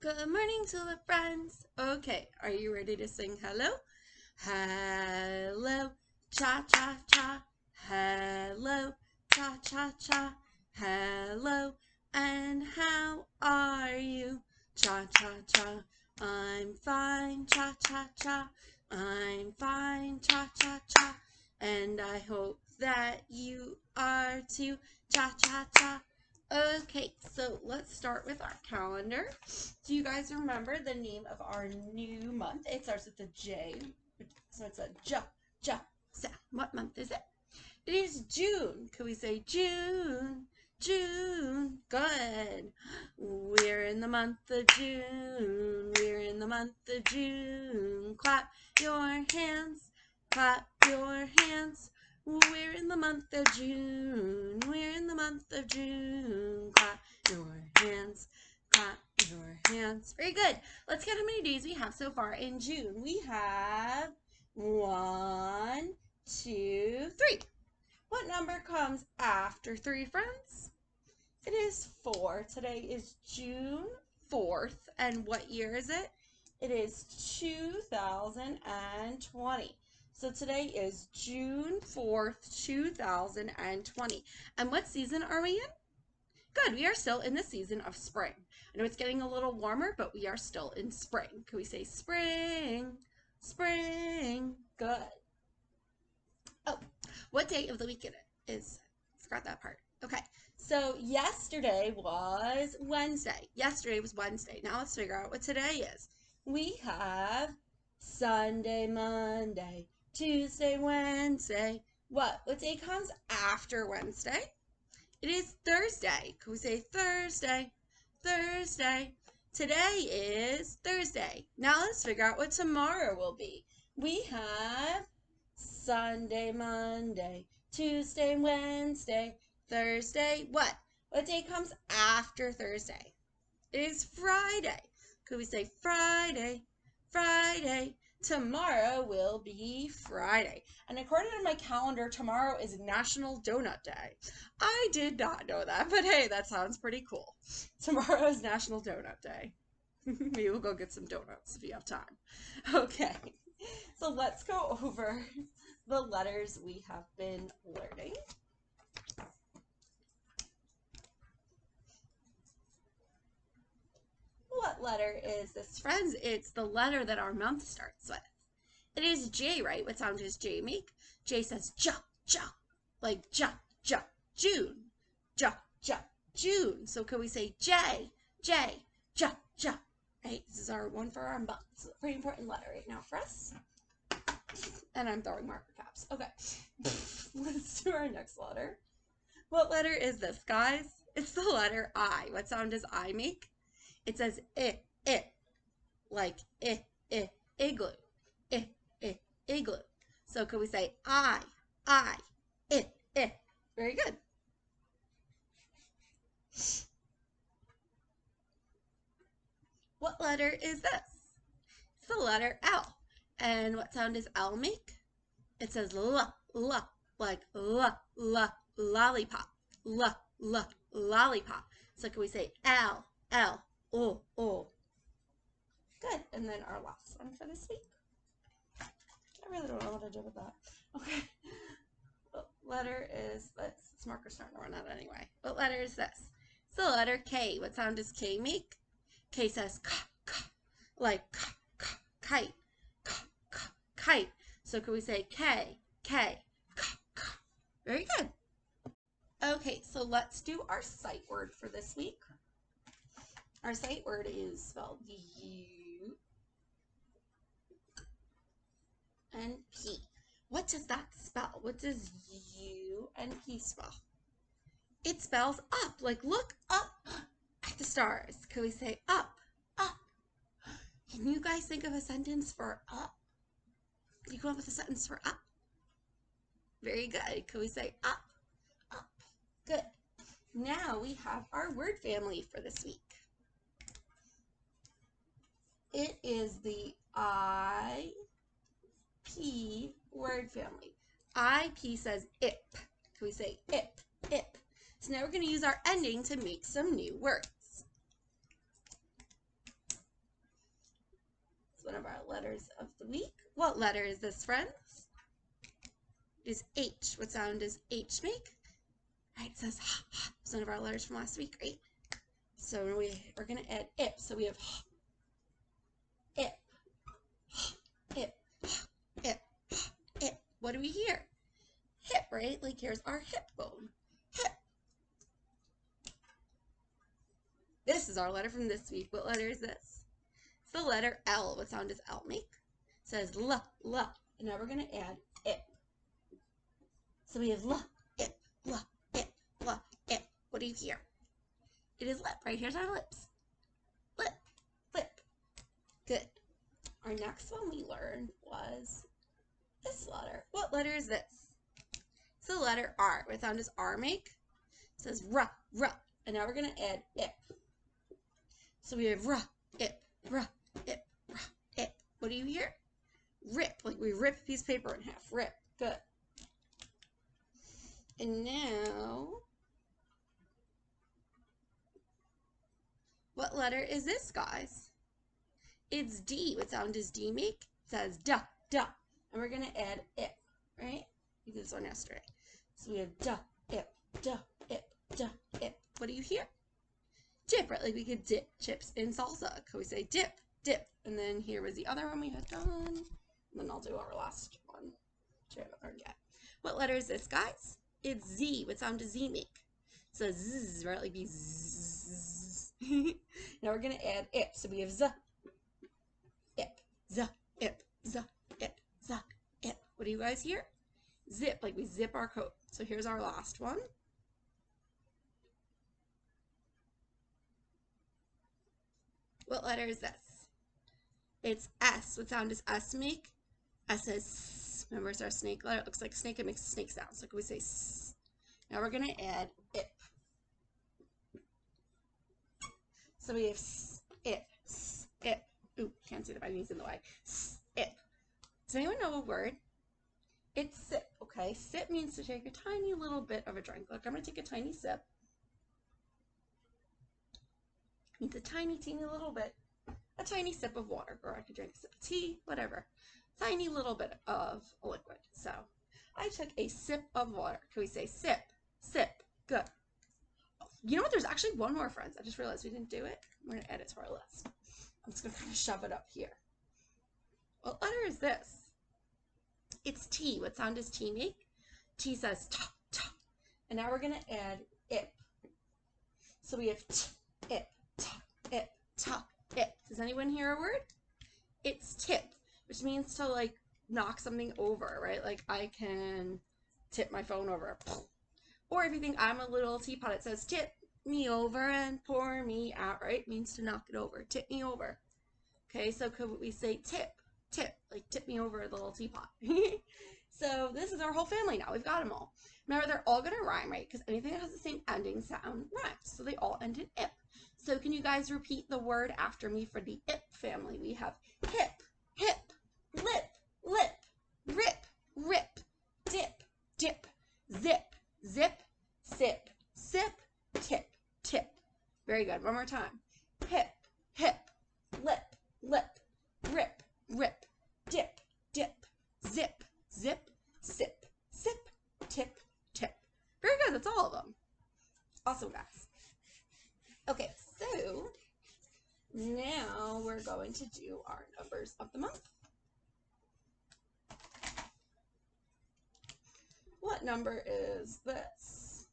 Good morning, Tulip friends. Okay, are you ready to sing hello? Hello, cha-cha-cha. Hello, cha-cha-cha. Hello, and how are you? Cha-cha-cha. I'm fine, cha-cha-cha. I'm fine, cha-cha-cha. And I hope that you are too, cha-cha-cha. Okay, so let's start with our calendar. Do you guys remember the name of our new month? It starts with a J. So it's a J, J, sa. What month is it? It is June. Could we say June? June. Good. We're in the month of June. We're in the month of June. Clap your hands. Clap your hands. We're in the month of June. We're in the month of June. Clap your hands. Clap your hands. Very good. Let's count how many days we have so far in June. We have 1, 2, 3. What number comes after 3, friends? It is 4. Today is June 4th. And what year is it? It is 2020. So today is June 4th, 2020. And what season are we in? Good. We are still in the season of spring. I know it's getting a little warmer, but we are still in spring. Can we say spring? Spring. Good. Oh, what day of the week it is? Forgot that part. Okay, so yesterday was Wednesday. Yesterday was Wednesday. Now let's figure out what today is. We have Sunday, Monday, Tuesday, Wednesday. What day comes after Wednesday? It is Thursday. Can we say Thursday? Thursday. Today is Thursday. Now let's figure out what tomorrow will be. We have Sunday, Monday, Tuesday, Wednesday, Thursday. What? What day comes after Thursday? It is Friday. Could we say Friday? Friday. Tomorrow will be Friday. And according to my calendar, tomorrow is National Donut Day. I did not know that, but hey, that sounds pretty cool. Tomorrow is National Donut Day. Maybe we'll go get some donuts if you have time. Okay, so let's go over the letters we have been learning. What letter is this, friends? It's the letter that our month starts with. It is J, right? What sound does J make? J says ja, ja, like ja, ja, June, ja, ja, June. So can we say J, J, ja, ja? Right, this is our one for our month. It's a pretty important letter right now for us. And I'm throwing marker caps. Okay, let's do our next letter. What letter is this, guys? It's the letter I. What sound does I make? It says it, like igloo, igloo. So could we say I, it. Very good. What letter is this? It's the letter L. And what sound does L make? It says like lollipop, lollipop. So can we say L, O. Good. And then our last one for this week. I really don't know what to do with that. Okay. What letter is this? This marker's starting to run out anyway. What letter is this? It's the letter K. What sound does K make? K says like kite, kite. So can we say K, Very good. Okay, so let's do our sight word for this week. Our sight word is spelled U and P. What does that spell? What does U and P spell? It spells up, like look up at the stars. Can we say up? Can you guys think of a sentence for up? Can you come up with a sentence for up? Very good. Can we say up? Good. Now we have our word family for this week. It is the IP word family. IP says ip. Can we say ip? So now we're going to use our ending to make some new words. of our letters of the week. What letter is this, friends? It is H. What sound does H make? Right, it says ha, ha. It's one of our letters from last week, right? So we're going to add ip. So we have ip, ip, ip, ip. What do we hear? Hip, right? Like here's our hip bone. Hip. This is our letter from this week. What letter is this? It's the letter L. What sound does L make? It says L, L. And now we're going to add ip. So we have L, ip, L, ip, L, ip. What do you hear? It is lip, right? Here's our lips. Lip, lip. Good. Our next one we learned was this letter. What letter is this? It's the letter R. What sound does R make? It says R, R. And now we're going to add ip. So we have R, ip, R, ip, R, ip. What do you hear? Rip, like we rip a piece of paper in half. Rip. Good. And now, what letter is this, guys? It's D. What sound does D make? It says duh, duh. And we're going to add ip, right? We did this one yesterday. So we have duh, ip, duh, ip, duh, ip. What do you hear? Dip, right? Like we could dip chips in salsa. Could we say dip, dip? And then here was the other one we had done. And then I'll do our last one, which I haven't learned yet. What letter is this, guys? It's Z. What sound does Z make? So zzz, right? Like be zzz. Now we're going to add ip. So we have z, ip, z, ip, z, ip, z, ip. What do you guys hear? Zip, like we zip our coat. So here's our last one. What letter is this? It's S. What sound does S make? S is S. Remember, it's our snake letter. It looks like a snake. It makes a snake sound. So can we say S? Now we're going to add ip. So we have S, ip, S, ip. Ooh, can't see the knees in the way. S, ip. Does anyone know a word? It's sip, okay? Sip means to take a tiny little bit of a drink. Look, I'm going to take a tiny sip. It means a tiny, teeny little bit. A tiny sip of water, or I could drink a sip of tea, whatever. Tiny little bit of a liquid. So I took a sip of water. Can we say sip, sip? Good. You know what? There's actually one more, friends. I just realized we didn't do it. We're going to add it to our list. I'm just going to kind of shove it up here. What letter is this? It's T. What sound does T make? T says t, t. And now we're going to add ip. So we have t, ip, t, ip, t, ip. Does anyone hear a word? It's tip, which means to like knock something over, right? Like I can tip my phone over. Or if you think I'm a little teapot, it says tip me over and pour me out, right? It means to knock it over. Tip me over. Okay, so could we say tip? Tip, like tip me over the little teapot. So this is our whole family now. We've got them all. Remember, they're all going to rhyme, right? Because anything that has the same ending sound rhymes. So they all end in ip. So can you guys repeat the word after me for the ip family? We have hip, hip, lip, lip, rip, rip, dip, dip, zip, zip, sip, sip, tip, tip. Very good. One more time. Hip, hip, lip, lip, rip, rip, dip, dip, zip, zip, sip, sip, tip, tip. Very good. That's all of them. Awesome, guys. Okay, so now we're going to do our numbers of the month. What number is this?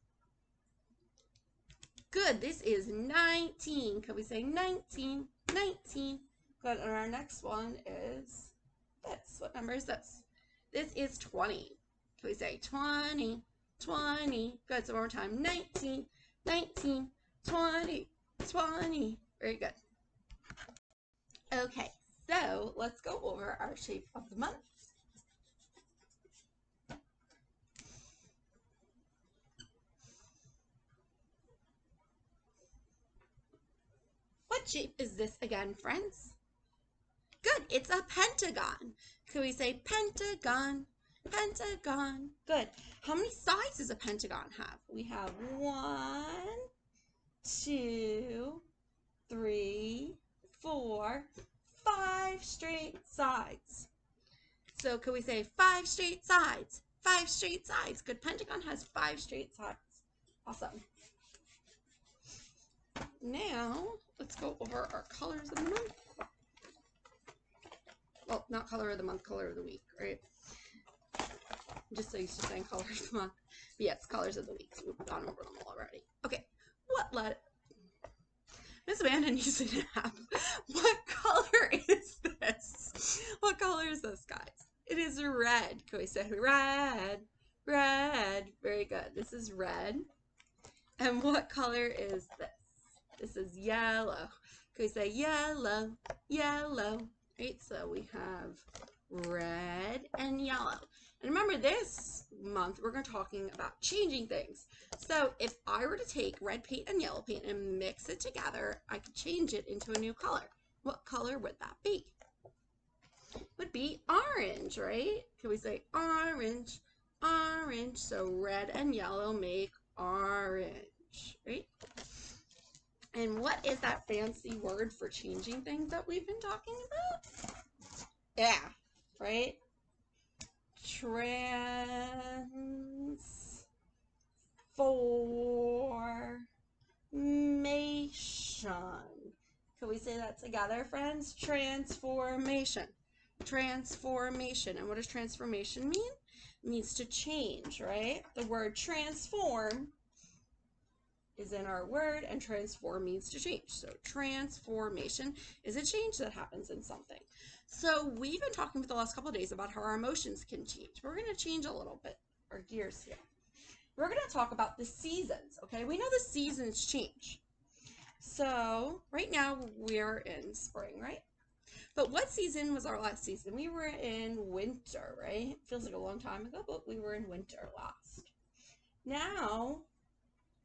Good. This is 19. Can we say 19? 19. Good. And our next one is this. What number is this? This is 20. Can we say 20? 20. Good. So one more time. 19. 19. 20. 20. Very good. Okay. So let's go over our shape of the month. What shape is this again, friends? Good, it's a pentagon. Could we say pentagon, pentagon? Good. How many sides does a pentagon have? We have 1, 2, 3, 4, 5 straight straight sides. So could we say 5 straight sides? 5 straight sides. Good. Pentagon has 5 straight sides. Awesome. Now, let's go over our colors of the month. Well, not color of the month, color of the week, right? I'm just so used to saying colors of the month. But yes, colors of the week. So we've gone over them already. Okay. Miss Amanda needs an app. What color is this? What color is this, guys? It is red. Can we say red? Red. Very good. This is red. And what color is this? This is yellow. Can we say yellow? Yellow. Right, so we have red and yellow. And remember, this month we're going to be talking about changing things. So if I were to take red paint and yellow paint and mix it together, I could change it into a new color. What color would that be? It would be orange, right? Can we say orange? Orange. So red and yellow make orange, right? And what is that fancy word for changing things that we've been talking about? Yeah, right? Transformation. Can we say that together, friends? Transformation. Transformation. And what does transformation mean? It means to change, right? The word transform is in our word, and transform means to change. So transformation is a change that happens in something. So we've been talking for the last couple of days about how our emotions can change. We're going to change a little bit our gears here. We're going to talk about the seasons, okay? We know the seasons change. So right now we're in spring, right? But what season was our last season? We were in winter, right? Feels like a long time ago, but we were in winter last. Now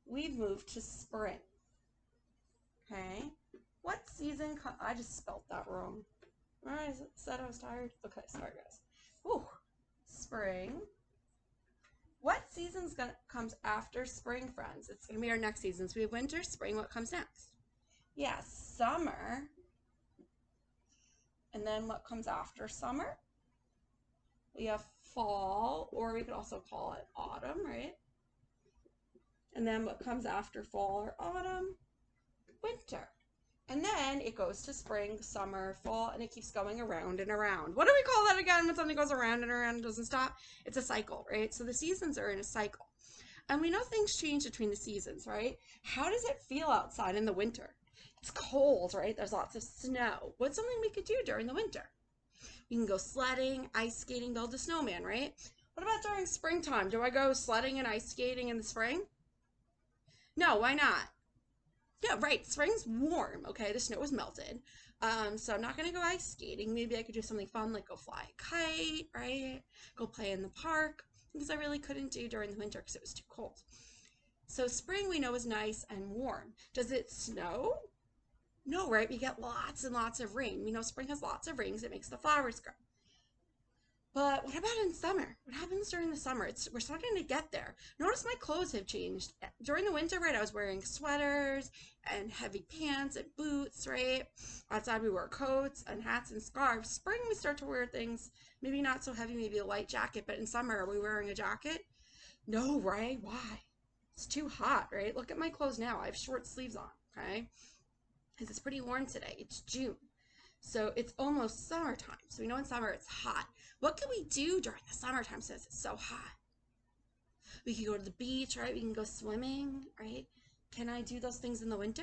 we've moved to spring. Okay. What season? I just spelled that wrong. I said I was tired. Okay, sorry guys. Whew. Spring. What season's comes after spring, friends? It's gonna be our next season. So we have winter, spring. What comes next? Yeah, summer. And then what comes after summer? We have fall, or we could also call it autumn, right? And then what comes after fall or autumn? Winter. And then it goes to spring, summer, fall, and it keeps going around and around. What do we call that again when something goes around and around and doesn't stop? It's a cycle, right? So the seasons are in a cycle. And we know things change between the seasons, right? How does it feel outside in the winter? It's cold, right? There's lots of snow. What's something we could do during the winter? We can go sledding, ice skating, build a snowman, right? What about during springtime? Do I go sledding and ice skating in the spring? No, why not? Yeah, right. Spring's warm, okay? The snow is melted. So I'm not going to go ice skating. Maybe I could do something fun like go fly a kite, right? Go play in the park, because I really couldn't do during the winter because it was too cold. So spring we know is nice and warm. Does it snow? No, right? We get lots and lots of rain. We know spring has lots of rain because it makes the flowers grow. But what about in summer? What happens during the summer? We're starting to get there. Notice my clothes have changed. During the winter, right, I was wearing sweaters and heavy pants and boots, right? Outside we wear coats and hats and scarves. Spring we start to wear things, maybe not so heavy, maybe a light jacket, but in summer, are we wearing a jacket? No, right? Why? It's too hot, right? Look at my clothes now. I have short sleeves on, okay? Because it's pretty warm today. It's June. So it's almost summertime. So we know in summer it's hot. What can we do during the summertime since it's so hot? We can go to the beach, right? We can go swimming, right? Can I do those things in the winter?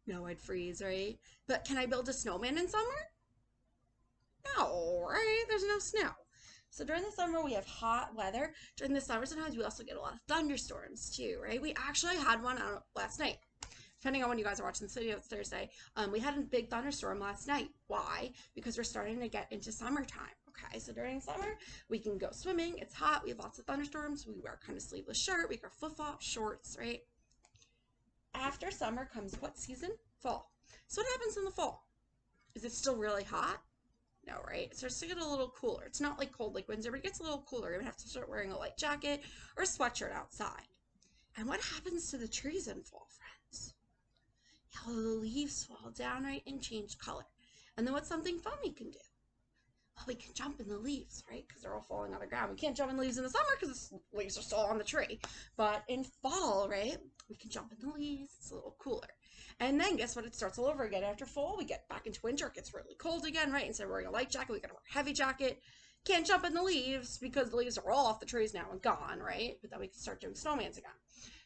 No, I'd freeze, right? But can I build a snowman in summer? No, right? There's no snow. So during the summer, we have hot weather. During the summer, sometimes we also get a lot of thunderstorms too, right? We actually had one last night. Depending on when you guys are watching this video, it's Thursday. We had a big thunderstorm last night. Why? Because we're starting to get into summertime. Okay, so during summer, we can go swimming. It's hot. We have lots of thunderstorms. We wear kind of sleeveless shirt. We wear flip-flops, shorts, right? After summer comes what season? Fall. So what happens in the fall? Is it still really hot? No, right? It starts to get a little cooler. It's not like cold like winter, but it gets a little cooler. You're going to have to start wearing a light jacket or a sweatshirt outside. And what happens to the trees in fall, friends? Yeah, the leaves fall down, right, and change color. And then what's something fun we can do? Well, we can jump in the leaves, right? Because they're all falling on the ground. We can't jump in the leaves in the summer because the leaves are still on the tree. But in fall, right, we can jump in the leaves. It's a little cooler. And then guess what? It starts all over again. After fall, we get back into winter. It gets really cold again, right? Instead of wearing a light jacket, we got to wear a heavy jacket. Can't jump in the leaves because the leaves are all off the trees now and gone, right? But then we can start doing snowmans again.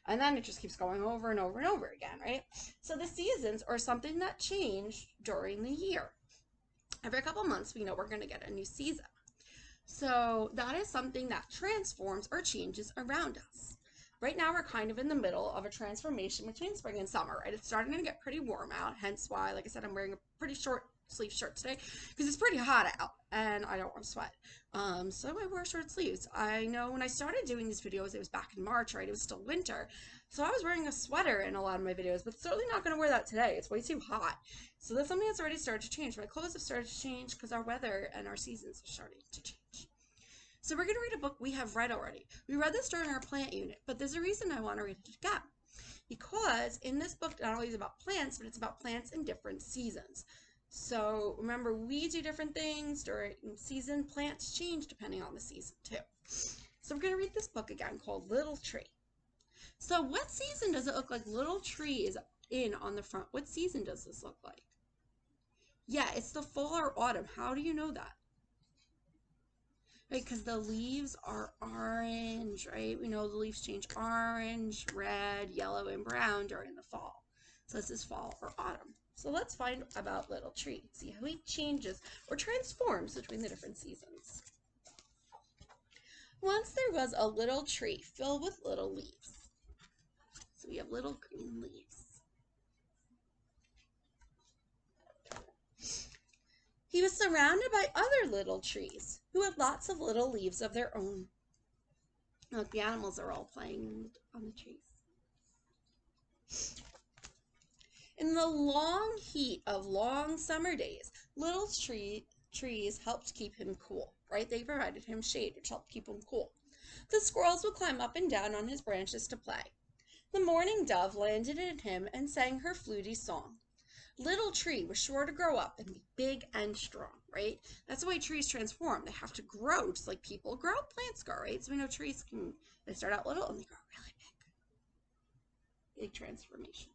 And then it just keeps going over and over and over again, right? So the seasons are something that change during the year. Every couple months, we know we're going to get a new season. So that is something that transforms or changes around us. Right now, we're kind of in the middle of a transformation between spring and summer, right? It's starting to get pretty warm out, hence why, like I said, I'm wearing a pretty short sleeve shirt today because it's pretty hot out and I don't want to sweat. So I wear short sleeves. I know when I started doing these videos, it was back in March, right? It was still winter. So I was wearing a sweater in a lot of my videos, but certainly not going to wear that today. It's way too hot. So that's something that's already started to change. My clothes have started to change because our weather and our seasons are starting to change. So we're going to read a book we have read already. We read this during our plant unit, but there's a reason I want to read it again. Because in this book, not only is it about plants, but it's about plants in different seasons. So remember, we do different things during season. Plants change depending on the season too. So we're going to read this book again called Little Tree. So what season does it look like Little Tree is in on the front? What season does this look like? Yeah, it's the fall or autumn. How do you know that? Right, because the leaves are orange, right? We know the leaves change orange, red, yellow, and brown during the fall. So this is fall or autumn. So let's find about Little Tree. See how he changes or transforms between the different seasons. Once there was a little tree filled with little leaves. So we have little green leaves. He was surrounded by other little trees who had lots of little leaves of their own. Look, the animals are all playing on the trees. In the long heat of long summer days, little trees helped keep him cool, right? They provided him shade, which helped keep him cool. The squirrels would climb up and down on his branches to play. The mourning dove landed in him and sang her fluty song. Little tree was sure to grow up and be big and strong, right? That's the way trees transform. They have to grow just like people grow, plants grow, right? So we know trees they start out little and they grow really big. Big transformation.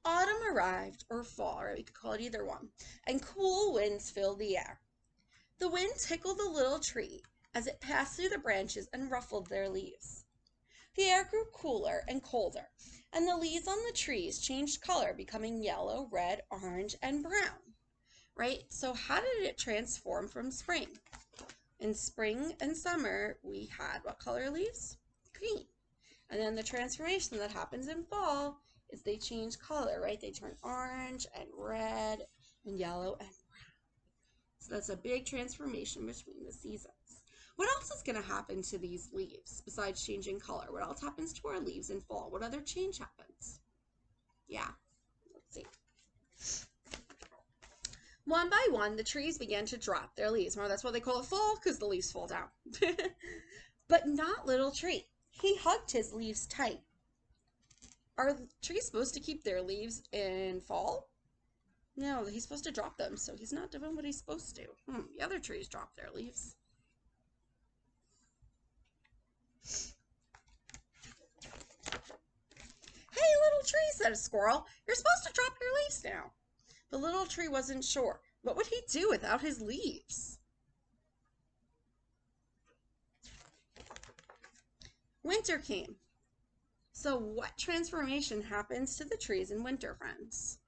Autumn arrived, or fall, right? We could call it either one, and cool winds filled the air. The wind tickled the little tree as it passed through the branches and ruffled their leaves. The air grew cooler and colder, and the leaves on the trees changed color, becoming yellow, red, orange, and brown, right? So how did it transform from spring? In spring and summer, we had what color leaves? Green. And then the transformation that happens in fall is they change color, right? They turn orange and red and yellow and brown. So that's a big transformation between the seasons. What else is going to happen to these leaves besides changing color? What else happens to our leaves in fall? What other change happens? Yeah, let's see. One by one, the trees began to drop their leaves. Remember, that's why they call it fall, because the leaves fall down. But not Little Tree. He hugged his leaves tight. Are trees supposed to keep their leaves in fall? No, he's supposed to drop them, so he's not doing what he's supposed to. The other trees drop their leaves. Hey, Little Tree, said a squirrel. You're supposed to drop your leaves now. The Little Tree wasn't sure. What would he do without his leaves? Winter came. So what transformation happens to the trees in winter, friends?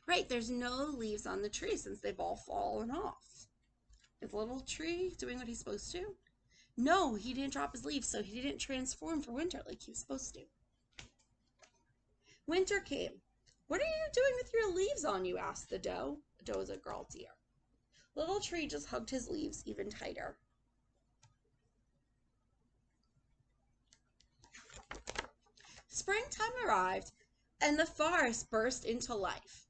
Right, there's no leaves on the tree since they've all fallen off. Is Little Tree doing what he's supposed to? No, he didn't drop his leaves, so he didn't transform for winter like he was supposed to. Winter came. What are you doing with your leaves on, you asked the doe. The doe is a girl deer. Little Tree just hugged his leaves even tighter. Springtime arrived, and the forest burst into life.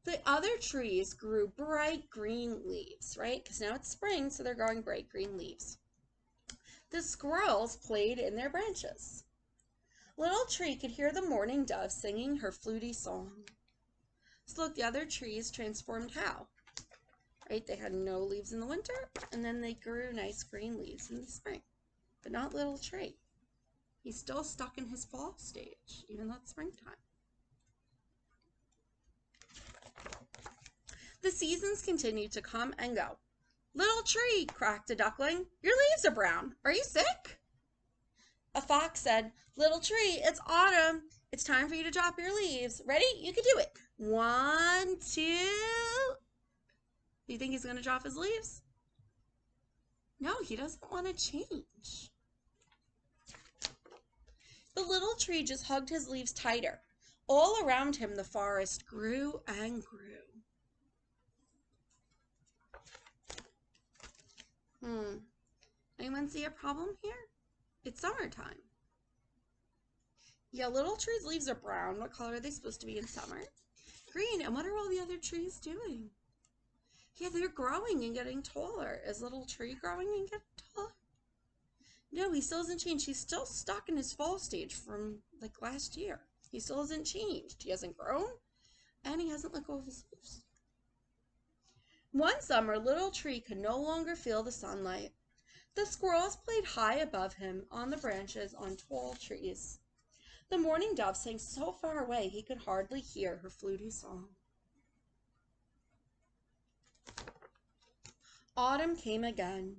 The other trees grew bright green leaves, right? Because now it's spring, so they're growing bright green leaves. The squirrels played in their branches. Little Tree could hear the mourning dove singing her fluty song. So look, the other trees transformed how? right? They had no leaves in the winter, and then they grew nice green leaves in the spring. But not little tree. He's still stuck in his fall stage, even though it's springtime. The seasons continued to come and go. Little tree, quacked a duckling, your leaves are brown. Are you sick? A fox said, little tree, it's autumn. It's time for you to drop your leaves. Ready? You can do it. 1, 2. Do you think he's going to drop his leaves? No, he doesn't want to change. The little tree just hugged his leaves tighter. All around him, the forest grew and grew. Anyone see a problem here? It's summertime. Yeah, little tree's leaves are brown. What color are they supposed to be in summer? Green. And what are all the other trees doing? Yeah, they're growing and getting taller. Is little tree growing and getting taller? No, he still hasn't changed. He's still stuck in his fall stage from like last year. He still hasn't changed. He hasn't grown, and he hasn't let go of his leaves. One summer, little tree could no longer feel the sunlight. The squirrels played high above him on the branches on tall trees. The mourning dove sang so far away he could hardly hear her fluty song. Autumn came again,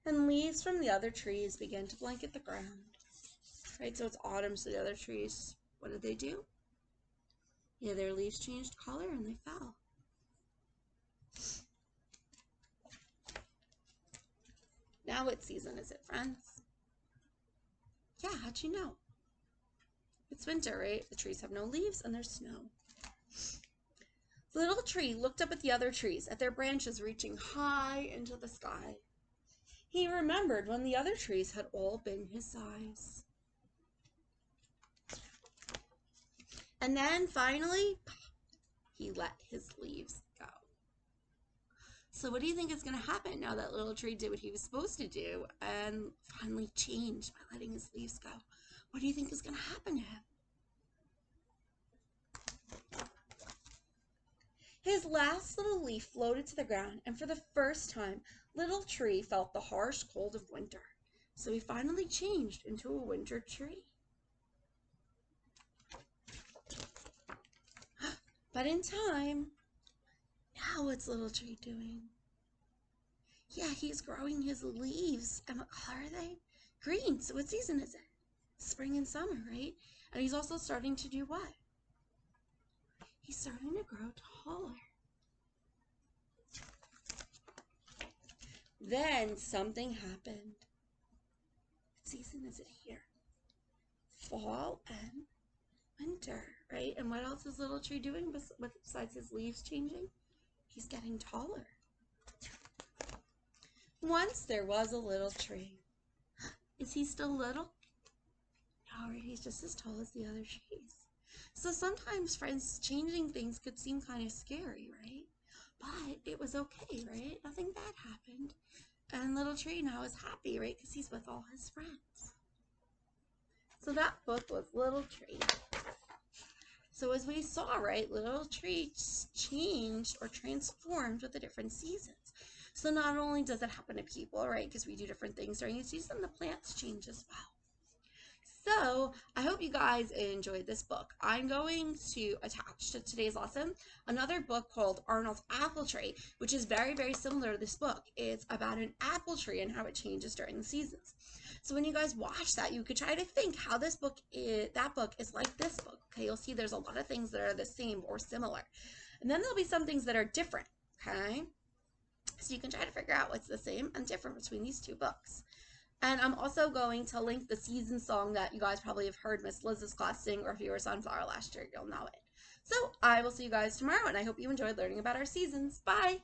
and leaves from the other trees began to blanket the ground. Right, so it's autumn, so the other trees, what did they do? Yeah, their leaves changed color and they fell. Now what season is it, friends? Yeah, how'd you know? It's winter, right? The trees have no leaves and there's snow. The little tree looked up at the other trees, at their branches reaching high into the sky. He remembered when the other trees had all been his size. And then finally, he let his leaves go. So what do you think is going to happen now that little tree did what he was supposed to do and finally changed by letting his leaves go? What do you think is going to happen to him? His last little leaf floated to the ground, and for the first time, little tree felt the harsh cold of winter. So he finally changed into a winter tree. But in time, now what's little tree doing? Yeah, he's growing his leaves. And what color are they? Green. So what season is it? Spring and summer, right? And he's also starting to do what? He's starting to grow taller. Then something happened. What season is it here? Fall and winter, right? And what else is little tree doing besides his leaves changing? He's getting taller. Once there was a little tree. Is he still little? No, he's just as tall as the other trees. So sometimes, friends, changing things could seem kind of scary, right? But it was okay, right? Nothing bad happened. And little tree now is happy, right? Because he's with all his friends. So that book was Little Tree. So as we saw, right, little tree changed or transformed with the different seasons. So not only does it happen to people, right, because we do different things during the season, the plants change as well. So I hope you guys enjoyed this book. I'm going to attach to today's lesson another book called Arnold's Apple Tree, which is very, very similar to this book. It's about an apple tree and how it changes during the seasons. So when you guys watch that, you could try to think how this book is, that book is like this book. Okay, you'll see there's a lot of things that are the same or similar. And then there'll be some things that are different, okay? So you can try to figure out what's the same and different between these two books. And I'm also going to link the season song that you guys probably have heard Miss Liz's class sing, or if you were Sunflower last year, you'll know it. So I will see you guys tomorrow, and I hope you enjoyed learning about our seasons. Bye!